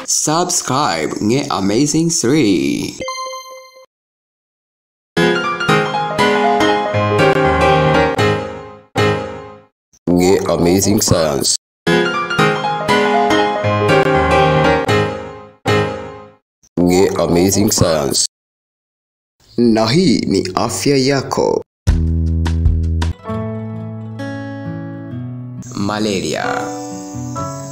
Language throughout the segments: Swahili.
Subscribe Nge Amazing 3. Nge Amazing Science. Nge Amazing Science. Na hii ni afya yako. Malaria.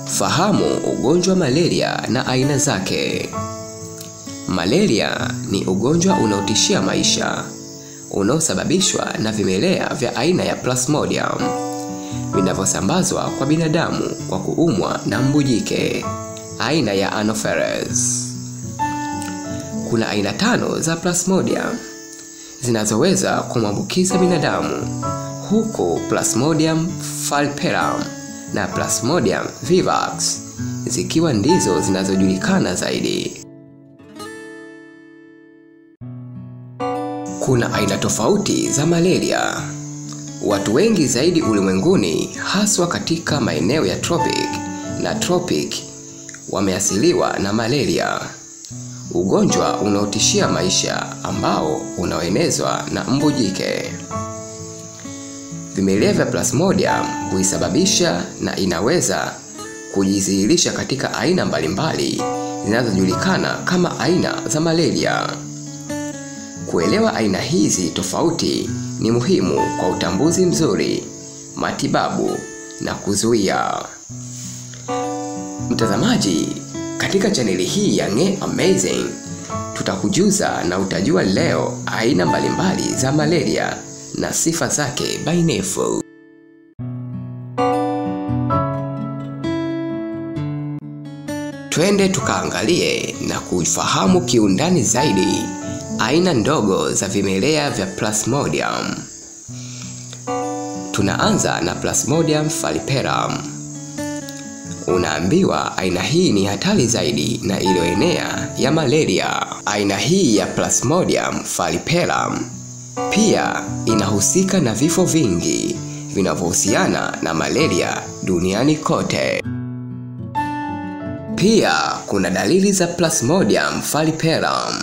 Fahamu ugonjwa wa malaria na aina zake. Malaria ni ugonjwa unaotishia maisha, unaosababishwa na vimelea vya aina ya Plasmodium vinavyosambazwa kwa binadamu kwa kuumwa na mbu jike aina ya Anopheles. Kuna aina 5 za Plasmodium zinazoweza kumwambukiza binadamu, huku Plasmodium falciparum na Plasmodium vivax zikiwa ndizo zinazojulikana zaidi. Kuna aina tofauti za malaria. Watu wengi zaidi ulimwenguni, haswa katika maeneo ya tropic, wameasiliwa na malaria, ugonjwa unaotishia maisha ambao unaoenezwa na mbu jike. Vimelea vya Plasmodium huisababisha na inaweza kujidhihirisha katika aina mbalimbali zinazojulikana kama aina za malaria. Kuelewa aina hizi tofauti ni muhimu kwa utambuzi mzuri, matibabu na kuzuia. Mtazamaji, katika chaneli hii ya Nge Amazing tutakujuza na utajua leo aina mbalimbali za malaria na sifa zake bainifu. Twende tukaangalie na kuifahamu kiundani zaidi aina ndogo za vimelea vya Plasmodium. Tunaanza na Plasmodium falciparum. Unaambiwa aina hii ni hatari zaidi na iliyoenea ya malaria. Aina hii ya Plasmodium falciparum pia inahusika na vifo vingi vinavyohusiana na malaria duniani kote. Pia kuna dalili za Plasmodium falciparum: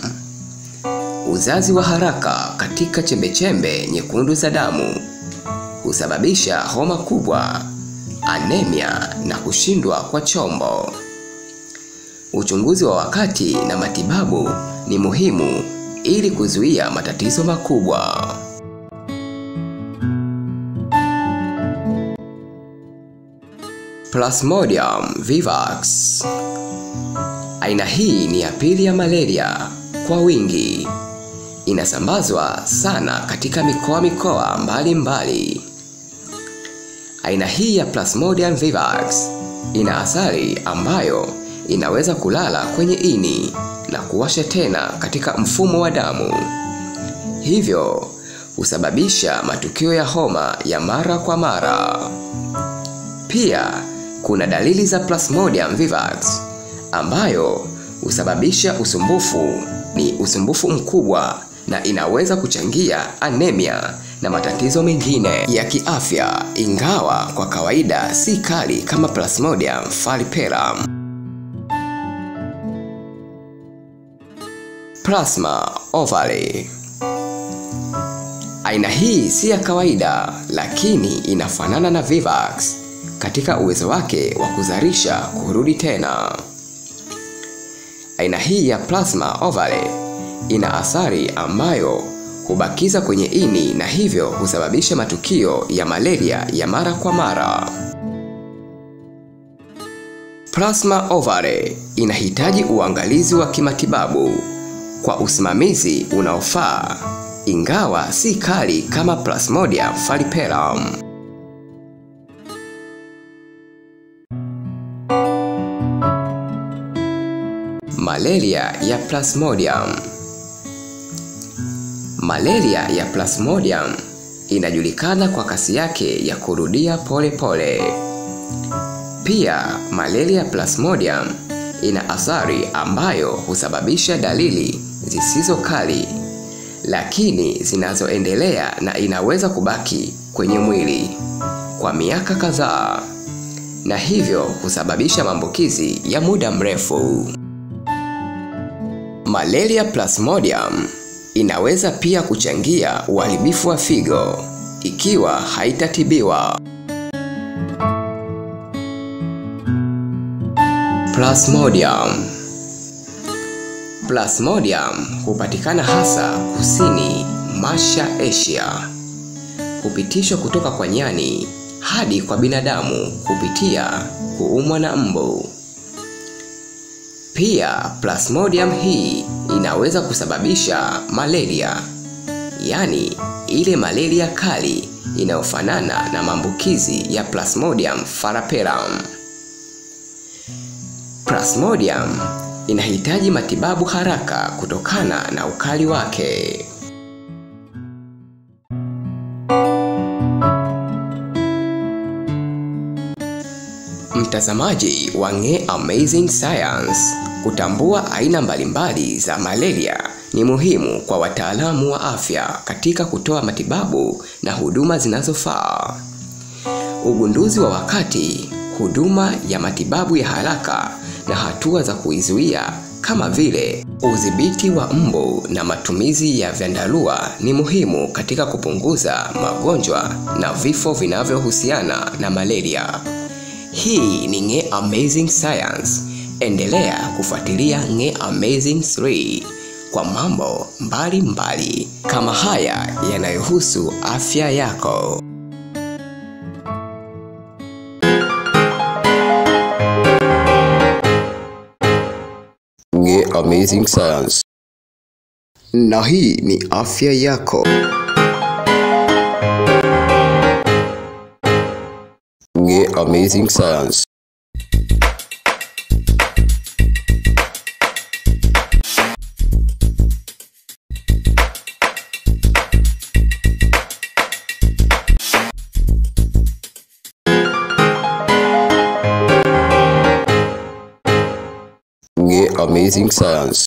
uzazi wa haraka katika chembechembe nyekundu za damu, husababisha homa kubwa, anemia na kushindwa kwa chombo. Uchunguzi wa wakati na matibabu ni muhimu ili kuzuia matatizo makubwa. Plasmodium vivax. Aina hii ni ya pili ya malaria kwa wingi. Inasambazwa sana katika mikoa mbalimbali. Aina hii ya Plasmodium vivax ina athari ambayo inaweza kulala kwenye ini na kuwasha tena katika mfumo wa damu, hivyo husababisha matukio ya homa ya mara kwa mara. Pia kuna dalili za Plasmodium vivax ambayo husababisha usumbufu mkubwa na inaweza kuchangia anemia na matatizo mengine ya kiafya, ingawa kwa kawaida si kali kama Plasmodium falciparum. Plasma ovale. Aina hii si ya kawaida, lakini inafanana na vivax katika uwezo wake wa kuzalisha kurudi tena. Aina hii ya plasma ovale ina athari ambayo hubakiza kwenye ini na hivyo husababisha matukio ya malaria ya mara kwa mara. Plasma ovale inahitaji uangalizi wa kimatibabu kwa usimamizi unaofaa, ingawa si kali kama Plasmodium falciparum. Malaria ya Plasmodium. Malaria ya Plasmodium inajulikana kwa kasi yake ya kurudia pole. Pia malaria ya Plasmodium ina athari ambayo husababisha dalili zisizo kali lakini zinazoendelea na inaweza kubaki kwenye mwili kwa miaka kadhaa na hivyo husababisha maambukizi ya muda mrefu. Malaria Plasmodium inaweza pia kuchangia uharibifu wa figo ikiwa haitatibiwa. Plasmodium. Plasmodium hupatikana hasa kusini Masha Asia. Hupitishwa kutoka kwa nyani hadi kwa binadamu kupitia kuumwa na mbu. Pia Plasmodium hii inaweza kusababisha malaria, yani ile malaria kali inayofanana na maambukizi ya Plasmodium falciparum. Plasmodium inahitaji matibabu haraka kutokana na ukali wake. Mtazamaji wa Ng'e Amazing Science, kutambua aina mbalimbali za malaria ni muhimu kwa wataalamu wa afya katika kutoa matibabu na huduma zinazofaa. Ugunduzi wa wakati, huduma ya matibabu ya haraka na hatua za kuizuia kama vile udhibiti wa mbu na matumizi ya vyandarua ni muhimu katika kupunguza magonjwa na vifo vinavyohusiana na malaria. Hii ni Ng'e Amazing Science. Endelea kufuatilia Ng'e Amazing 3 kwa mambo mbalimbali kama haya yanayohusu afya yako. Ng'e Amazing Science. Na hii ni afya yako. Ng'e Amazing Science. Ng'e Amazing Science.